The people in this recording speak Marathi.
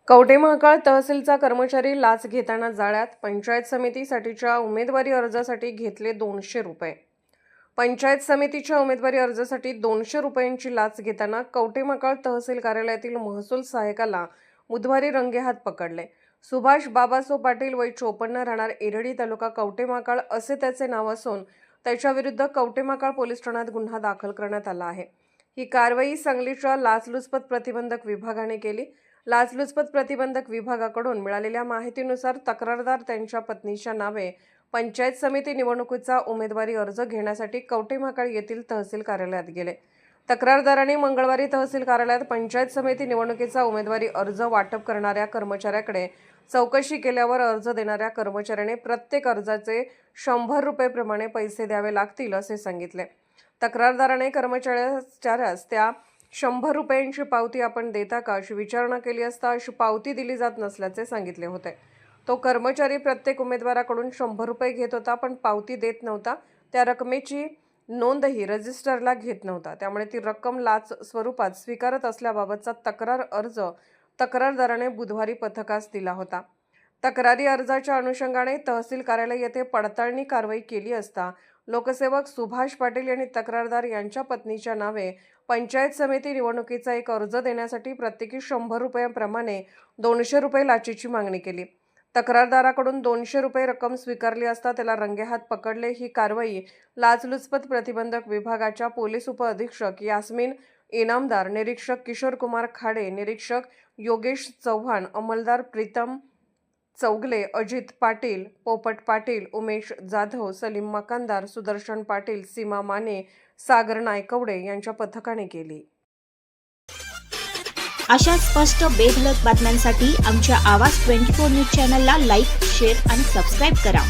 कवठे महांकाळ तहसीलचा कर्मचारी लाच घेताना जाळ्यात. पंचायत समितीसाठीच्या उमेदवारी अर्जासाठी घेतले 200 रुपये. पंचायत समितीच्या उमेदवारी अर्जासाठी 200 रुपयांची लाच घेताना कवठे महांकाळ तहसील कार्यालयातील महसूल सहाय्यकाला बुधवारी रंगेहात पकडले. सुभाष बाबासो पाटील वय 54 राहणार एरडी तालुका कवठे महांकाळ असे त्याचे नाव असून त्याच्याविरुद्ध कवठे महांकाळ पोलीस ठाण्यात गुन्हा दाखल करण्यात आला आहे. ही कारवाई सांगलीच्या लाचलुचपत प्रतिबंधक विभागाने केली. लाचलुचपत प्रतिबंधक विभागाकडून मिळालेल्या माहितीनुसार तक्रारदार त्यांच्या पत्नीच्या नावे पंचायत समिती निवडणुकीचा उमेदवारी अर्ज घेण्यासाठी कवठे महांकाळ येथील तहसील कार्यालयात गेले. तक्रारदारांनी मंगळवारी तहसील कार्यालयात पंचायत समिती निवडणुकीचा उमेदवारी अर्ज वाटप करणाऱ्या कर्मचाऱ्याकडे चौकशी केल्यावर अर्ज देणाऱ्या कर्मचाऱ्याने प्रत्येक अर्जाचे 100 रुपये प्रमाणे पैसे द्यावे लागतील असे सांगितले. तक्रारदाराने कर्मचाऱ्यास त्या 100 रुपयांची पावती आपण देता का अशी विचारणा केली असता अशी पावती दिली जात नसल्याचे सांगितले होते. तो कर्मचारी प्रत्येक उमेदवाराकडून 100 रुपये घेत होता, पण पावती देत नव्हता. त्या रकमेची नोंदही रजिस्टरला घेत नव्हता. त्यामुळे ती रक्कम लाच स्वरूपात स्वीकारत असल्याबाबतचा तक्रार अर्ज तक्रारदाराने बुधवारी पथकास दिला होता. तक्रारी अर्जाच्या अनुषंगाने तहसील कार्यालय येथे पडताळणी कारवाई केली असता लोकसेवक सुभाष पाटील यांनी तक्रारदार यांच्या पत्नीच्या नावे पंचायत समिती निवडणुकीचा एक अर्ज देण्यासाठी प्रत्येकी 100 रुपयांप्रमाणे 200 रुपये लाचेची मागणी केली. तक्रारदाराकडून 200 रुपये रक्कम स्वीकारली असता त्याला रंगेहात पकडले. ही कारवाई लाचलुचपत प्रतिबंधक विभागाच्या पोलीस उपअधीक्षक यास्मीन इनामदार, निरीक्षक किशोर कुमार खाडे, निरीक्षक योगेश चव्हाण, अंमलदार प्रीतम चौगले, अजित पाटील, पोपट पाटील, उमेश जाधव, सलीम मकानदार, सुदर्शन पाटील, सीमा माने, सागर नायकवडे यांच्या पथकाने केली. अशा स्पष्ट बेधडक बातम्यांसाठी आमच्या आवाज 24 न्यूज चॅनलला लाईक, शेअर आणि सबस्क्राईब करा.